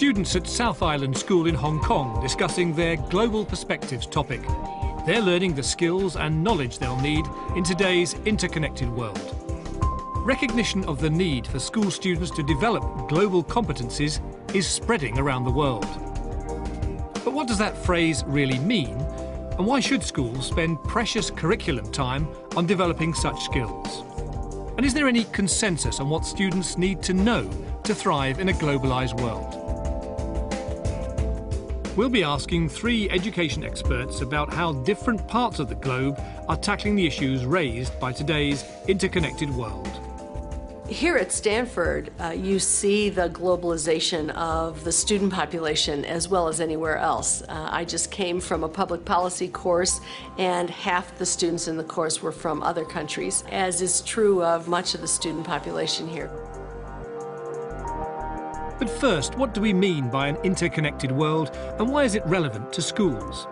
Students at South Island School in Hong Kong discussing their Global Perspectives topic. They're learning the skills and knowledge they'll need in today's interconnected world. Recognition of the need for school students to develop global competencies is spreading around the world. But what does that phrase really mean? And why should schools spend precious curriculum time on developing such skills? And is there any consensus on what students need to know to thrive in a globalised world? We'll be asking 3 education experts about how different parts of the globe are tackling the issues raised by today's interconnected world. Here at Stanford, you see the globalization of the student population as well as anywhere else. I just came from a public policy course, and half the students in the course were from other countries, as is true of much of the student population here. But first, what do we mean by an interconnected world, and why is it relevant to schools?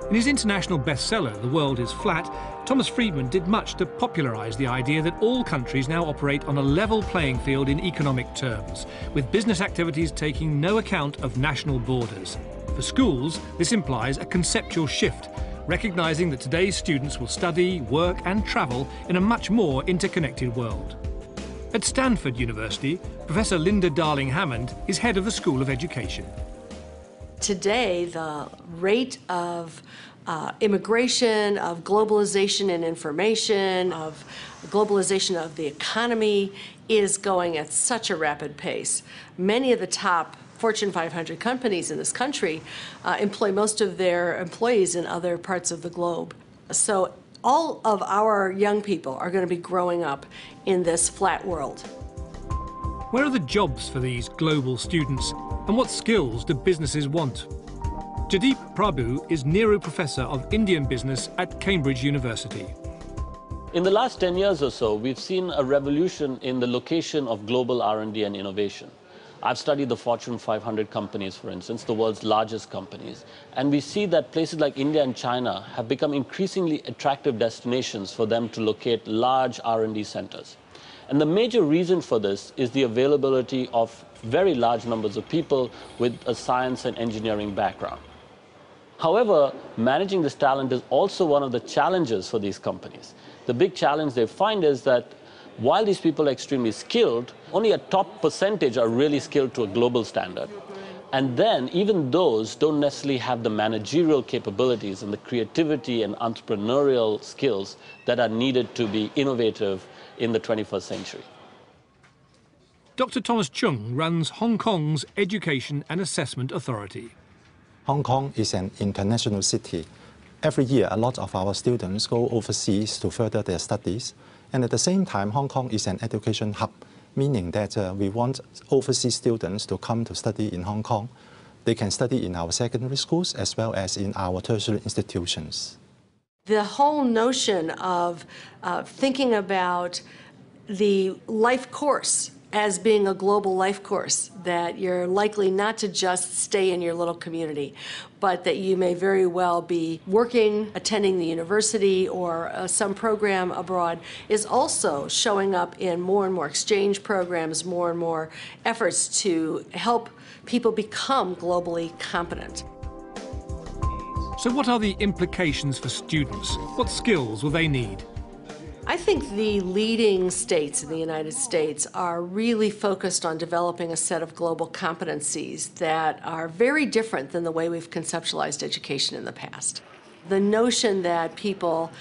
In his international bestseller, The World is Flat, Thomas Friedman did much to popularise the idea that all countries now operate on a level playing field in economic terms, with business activities taking no account of national borders. For schools, this implies a conceptual shift, recognising that today's students will study, work and travel in a much more interconnected world. At Stanford University, Professor Linda Darling-Hammond is head of the School of Education. Today, the rate of immigration, of globalization and information, of globalization of the economy is going at such a rapid pace. Many of the top Fortune 500 companies in this country employ most of their employees in other parts of the globe. So all of our young people are going to be growing up in this flat world. Where are the jobs for these global students, and what skills do businesses want? Jaideep Prabhu is Nehru Professor of Indian Business at Cambridge University. In the last 10 years or so, we've seen a revolution in the location of global R&D and innovation. I've studied the Fortune 500 companies, for instance, the world's largest companies, and we see that places like India and China have become increasingly attractive destinations for them to locate large R&D centers. And the major reason for this is the availability of very large numbers of people with a science and engineering background. However, managing this talent is also one of the challenges for these companies. The big challenge they find is that while these people are extremely skilled, only a top percentage are really skilled to a global standard. And then even those don't necessarily have the managerial capabilities and the creativity and entrepreneurial skills that are needed to be innovative in the 21st century. Dr. Thomas Chung runs Hong Kong's Education and Assessment Authority. Hong Kong is an international city. Every year, a lot of our students go overseas to further their studies. And at the same time, Hong Kong is an education hub, meaning that we want overseas students to come to study in Hong Kong. They can study in our secondary schools as well as in our tertiary institutions. The whole notion of thinking about the life course as being a global life course, that you're likely not to just stay in your little community, but that you may very well be working, attending the university or some program abroad, is also showing up in more and more exchange programs, more and more efforts to help people become globally competent. So what are the implications for students? What skills will they need? I think the leading states in the United States are really focused on developing a set of global competencies that are very different than the way we've conceptualized education in the past. The notion that people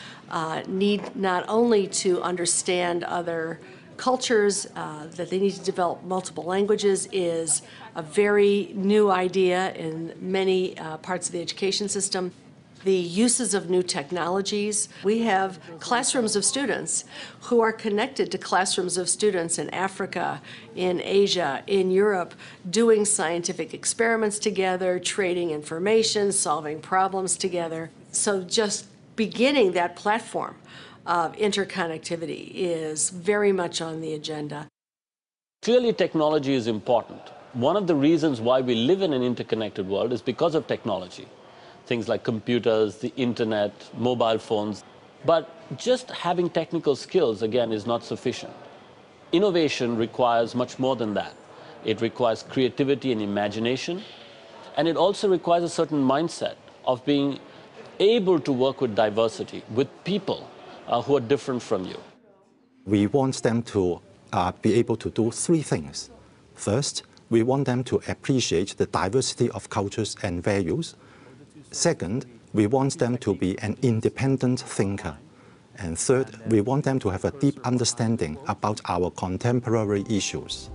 need not only to understand other cultures, that they need to develop multiple languages is a very new idea in many parts of the education system. The uses of new technologies. We have classrooms of students who are connected to classrooms of students in Africa, in Asia, in Europe, doing scientific experiments together, trading information, solving problems together. So just beginning that platform of interconnectivity is very much on the agenda. Clearly, technology is important. One of the reasons why we live in an interconnected world is because of technology. Things like computers, the internet, mobile phones. But just having technical skills, again, is not sufficient. Innovation requires much more than that. it requires creativity and imagination, and it also requires a certain mindset of being able to work with diversity, with people who are different from you. We want them to be able to do three things. First, we want them to appreciate the diversity of cultures and values. Second, we want them to be an independent thinker. And third, we want them to have a deep understanding about our contemporary issues.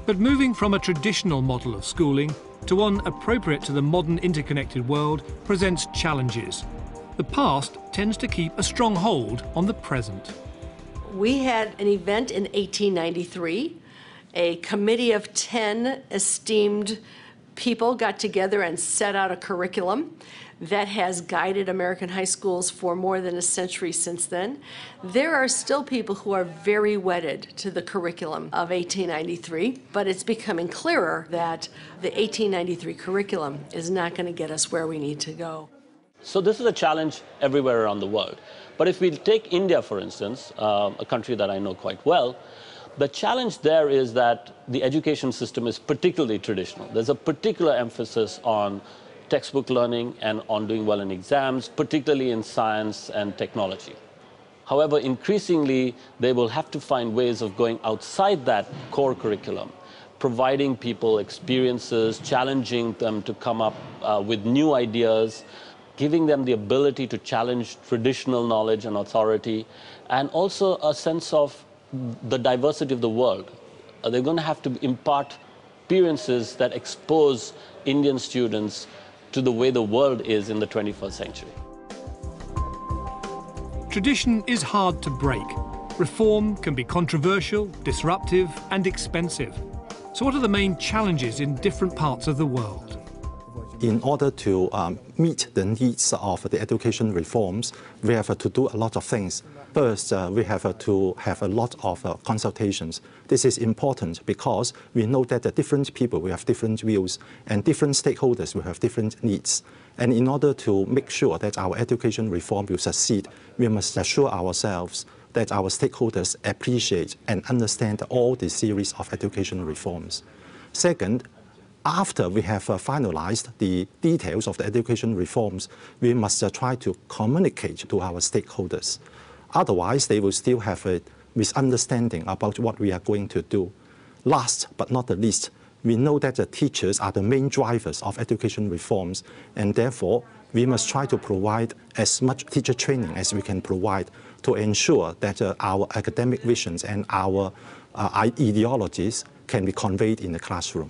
But moving from a traditional model of schooling to one appropriate to the modern interconnected world presents challenges. The past tends to keep a strong hold on the present. We had an event in 1893. A committee of 10 esteemed people got together and set out a curriculum that has guided American high schools for more than a century since then. There are still people who are very wedded to the curriculum of 1893, but it's becoming clearer that the 1893 curriculum is not going to get us where we need to go. So this is a challenge everywhere around the world. But if we take India, for instance, a country that I know quite well, the challenge there is that the education system is particularly traditional. There's a particular emphasis on textbook learning and on doing well in exams, particularly in science and technology. However, increasingly, they will have to find ways of going outside that core curriculum, providing people experiences, challenging them to come up with new ideas, giving them the ability to challenge traditional knowledge and authority, and also a sense of the diversity of the world. They're going to have to impart experiences that expose Indian students to the way the world is in the 21st century. Tradition is hard to break. Reform can be controversial, disruptive, and expensive. So what are the main challenges in different parts of the world? In order to meet the needs of the education reforms, we have to do a lot of things. First, we have to have a lot of consultations. This is important because we know that the different people will have different views and different stakeholders will have different needs. And in order to make sure that our education reform will succeed, we must assure ourselves that our stakeholders appreciate and understand all the series of education reforms. Second, after we have finalized the details of the education reforms, we must try to communicate to our stakeholders. Otherwise, they will still have a misunderstanding about what we are going to do. Last but not the least, we know that the teachers are the main drivers of education reforms, and therefore, we must try to provide as much teacher training as we can provide to ensure that our academic visions and our ideologies can be conveyed in the classroom.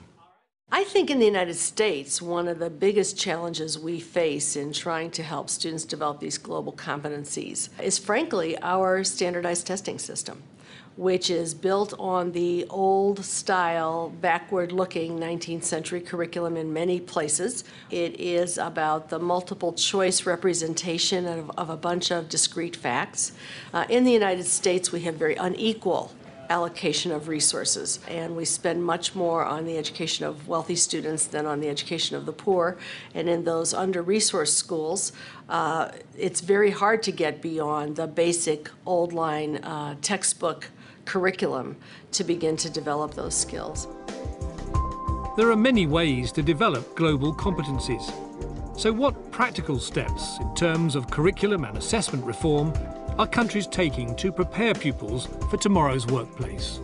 I think in the United States, one of the biggest challenges we face in trying to help students develop these global competencies is, frankly, our standardized testing system, which is built on the old-style, backward-looking 19th century curriculum in many places. It is about the multiple-choice representation of a bunch of discrete facts. In the United States, we have very unequal allocation of resources, and we spend much more on the education of wealthy students than on the education of the poor. And in those under-resourced schools, it's very hard to get beyond the basic old-line textbook curriculum to begin to develop those skills. There are many ways to develop global competencies. So what practical steps in terms of curriculum and assessment reform are countries taking to prepare pupils for tomorrow's workplace?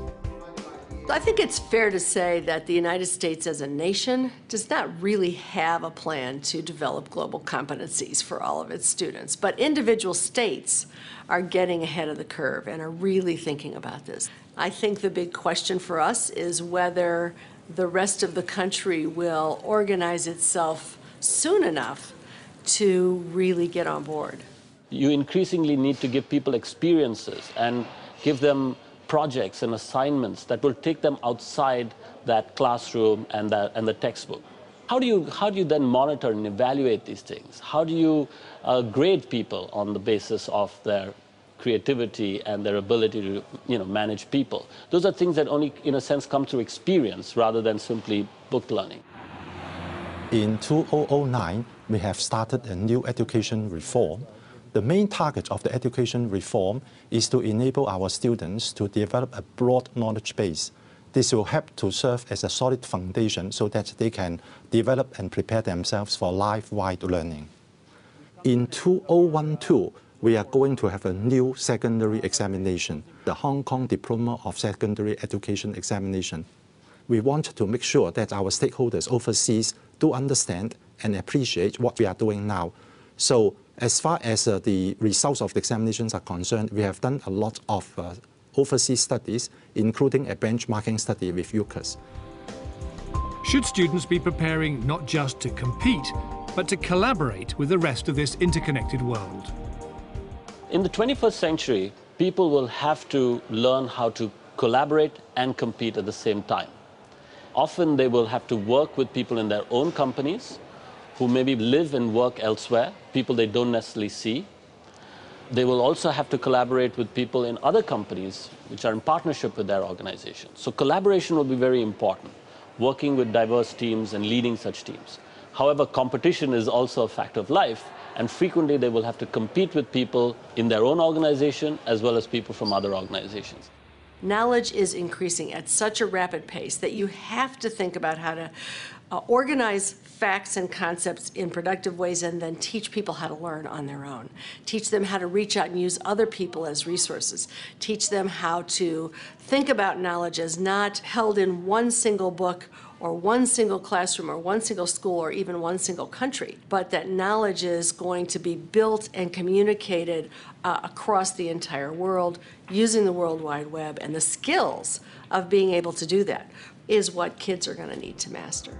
I think it's fair to say that the United States as a nation does not really have a plan to develop global competencies for all of its students. But individual states are getting ahead of the curve and are really thinking about this. I think the big question for us is whether the rest of the country will organize itself soon enough to really get on board. You increasingly need to give people experiences and give them projects and assignments that will take them outside that classroom and the textbook. How do you then monitor and evaluate these things? How do you grade people on the basis of their creativity and their ability to manage people? Those are things that only, in a sense, come through experience rather than simply book learning. In 2009, we have started a new education reform. The main target of the education reform is to enable our students to develop a broad knowledge base This will help to serve as a solid foundation so that they can develop and prepare themselves for life-wide learning. In 2012, we are going to have a new secondary examination, the Hong Kong Diploma of Secondary Education Examination. We want to make sure that our stakeholders overseas do understand and appreciate what we are doing now. So as far as the results of the examinations are concerned, we have done a lot of overseas studies, including a benchmarking study with UCAS. Should students be preparing not just to compete, but to collaborate with the rest of this interconnected world? In the 21st century, people will have to learn how to collaborate and compete at the same time. Often they will have to work with people in their own companies who maybe live and work elsewhere, people they don't necessarily see. They will also have to collaborate with people in other companies which are in partnership with their organization. So collaboration will be very important, working with diverse teams and leading such teams. However, competition is also a fact of life, and frequently they will have to compete with people in their own organization as well as people from other organizations. Knowledge is increasing at such a rapid pace that you have to think about how to organize facts and concepts in productive ways and then teach people how to learn on their own. Teach them how to reach out and use other people as resources. Teach them how to think about knowledge as not held in one single book or one single classroom or one single school or even one single country, but that knowledge is going to be built and communicated across the entire world using the World Wide Web, and the skills of being able to do that is what kids are going to need to master.